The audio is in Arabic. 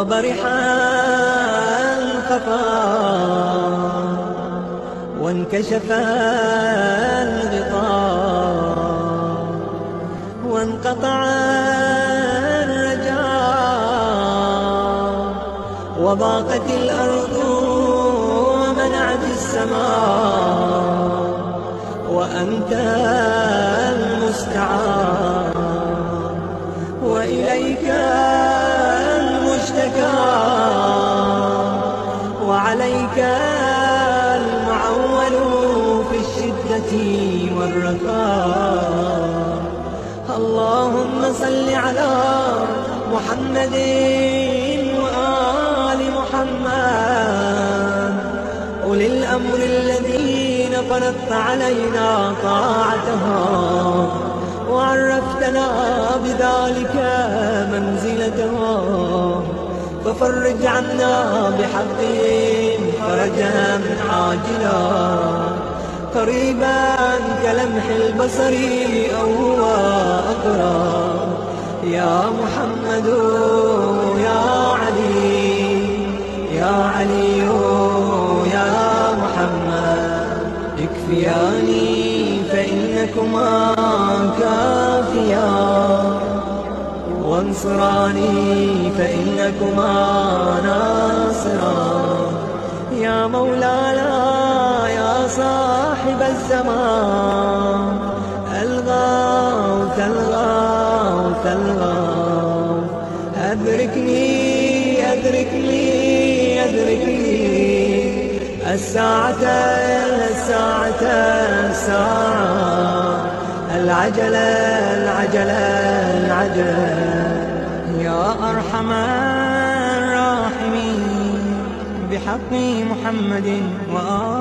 وضاب رحال الخفا وانكشف الغطاء وانقطع الرجاء وضاقت الأرض ومنعت السماء وأنت المستعان وإليك المشتكى وعليك المعول في الشدة والرخاء. اللهم صل على محمد وآل محمد أولي الأمر الذين فرضت علينا طاعتهم وعرفتنا بذلك منزلتهم، ففرج عنا بحقهم فرجا عاجلا قريبا كلمح البصر أو هو أقرب. يا محمد يا علي يا علي يا محمد اكفياني فإنكما كافيا وانصراني فإنكما ناصران. يا مولانا يا صاحب الزمان الغوث الغوث الغوث أدركني أدركني أدركني الساعة الساعة الساعة العجلة العجلة العجلة. يا أرحم الراحمين بحق محمد وآله